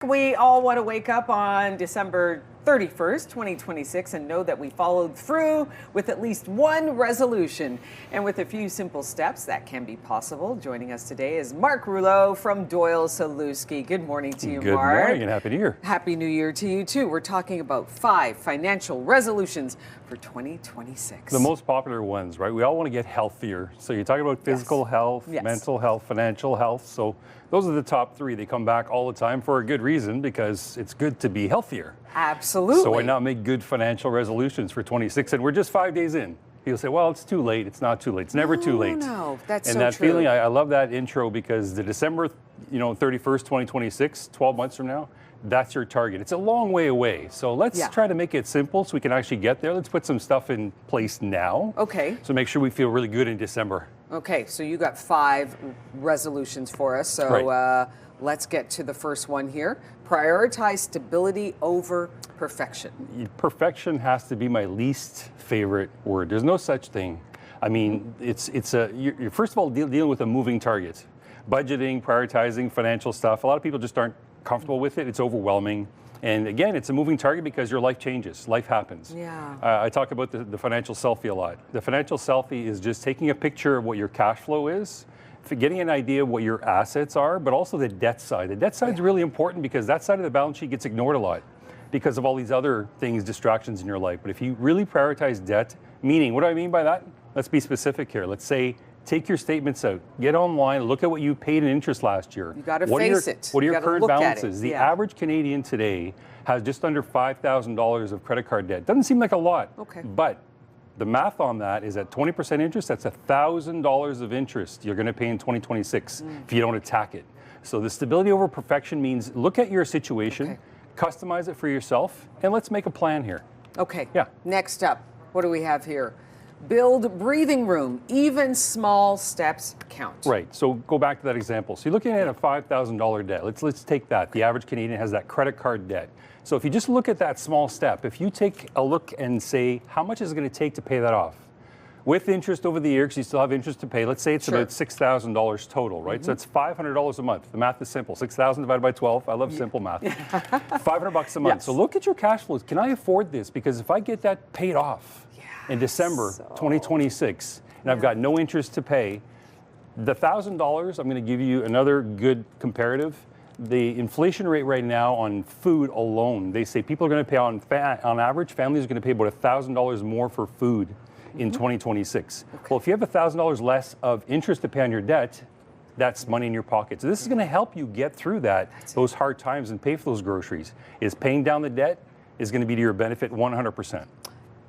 We all want to wake up on December 31st, 2026, and know that we followed through with at least one resolution. And with a few simple steps, that can be possible. Joining us today is Mark Rouleau from Doyle Selewski. Good morning to you, Good Mark. Good morning and Happy New Year. Happy New Year to you, too. We're talking about 5 financial resolutions for 2026. The most popular ones, right? We all want to get healthier. So you're talking about physical health, mental health, financial health. So those are the top 3. They come back all the time for a good reason, because it's good to be healthier. Absolutely. So why not make good financial resolutions for 26? And we're just 5 days in. People say, well, it's too late. It's not too late. It's never too late. No, that's and so that true. feeling, I love that intro, because the December 31st, 2026, 12 months from now, that's your target. It's a long way away. So let's try to make it simple so we can actually get there. Let's put some stuff in place now. Okay. So make sure we feel really good in December. Okay, so you got 5 resolutions for us. So let's get to the first one here. Prioritize stability over perfection. Perfection has to be my least favorite word. There's no such thing. I mean, you're first of all dealing with a moving target. Budgeting, prioritizing, financial stuff. A lot of people just aren't comfortable with it. It's overwhelming. And again, it's a moving target because your life changes. Life happens. Yeah. I talk about the financial selfie a lot. The financial selfie is just taking a picture of what your cash flow is, getting an idea of what your assets are, but also the debt side. The debt side is really important, because that side of the balance sheet gets ignored a lot because of all these other things, distractions in your life. But if you really prioritize debt, meaning, what do I mean by that? Let's be specific here. Let's say, take your statements out, get online, look at what you paid in interest last year. You got to face it. What are your current balances? The Yeah. average Canadian today has just under $5,000 of credit card debt. Doesn't seem like a lot. Okay. But the math on that is at 20% interest, that's $1,000 of interest you're going to pay in 2026 if you don't attack it. So the stability over perfection means look at your situation, customize it for yourself, and let's make a plan here. Okay. Yeah. Next up, what do we have here? Build breathing room. Even small steps count. Right. So go back to that example. So you're looking at a $5,000 debt. Let's take that. The average Canadian has that credit card debt. So if you just look at that small step, if you take a look and say, how much is it going to take to pay that off? With interest over the year, because you still have interest to pay, let's say it's about $6,000 total, right? So that's $500 a month. The math is simple. 6,000 divided by 12. I love simple math. $500 a month. Yes. So look at your cash flows. Can I afford this? Because if I get that paid off in December 2026, and I've got no interest to pay, the $1,000, I'm going to give you another good comparative. The inflation rate right now on food alone, they say people are going to pay on average, families are going to pay about $1,000 more for food in 2026. Well, if you have $1,000 less of interest to pay on your debt, that's money in your pocket. So this is going to help you get through those hard times and pay for those groceries. Is paying down the debt is going to be to your benefit 100%.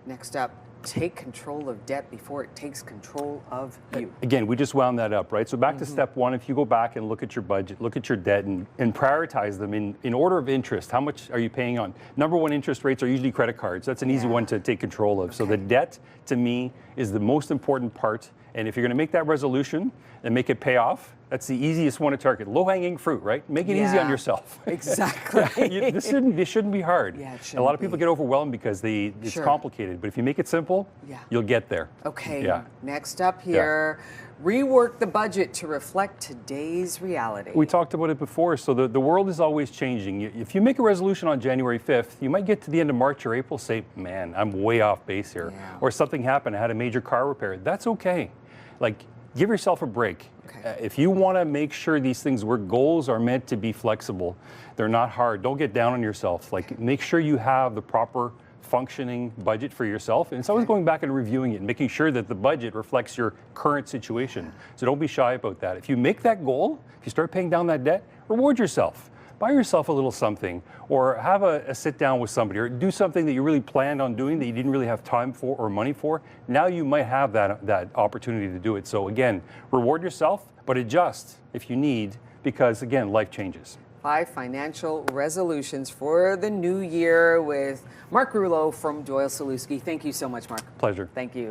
Next up, take control of debt before it takes control of you. Again, we just wound that up, right? So back to step 1, if you go back and look at your budget, look at your debt, and prioritize them in order of interest. How much are you paying on? Number 1 interest rates are usually credit cards. That's an easy one to take control of. So the debt, to me, is the most important part. And if you're going to make that resolution and make it pay off, that's the easiest one to target. Low-hanging fruit, right? Make it easy on yourself. Exactly. This shouldn't be hard. Yeah, it a lot of shouldn't people get overwhelmed because it's complicated. But if you make it simple, you'll get there. Okay. Yeah. Next up here, rework the budget to reflect today's reality. We talked about it before. So the world is always changing. If you make a resolution on January 5th, you might get to the end of March or April, say, man, I'm way off base here. Or something happened. I had a major car repair. That's okay. Like, give yourself a break. If you want to make sure these things work, goals are meant to be flexible. They're not hard. Don't get down on yourself. Like, make sure you have the proper functioning budget for yourself. And it's always going back and reviewing it and making sure that the budget reflects your current situation. So don't be shy about that. If you make that goal, if you start paying down that debt, reward yourself. Buy yourself a little something, or have a sit down with somebody, or do something that you really planned on doing that you didn't really have time for or money for. Now you might have that opportunity to do it. So again, reward yourself, but adjust if you need, because again, life changes. 5 financial resolutions for the new year with Mark Rouleau from Doyle Selewski. Thank you so much, Mark. Pleasure. Thank you.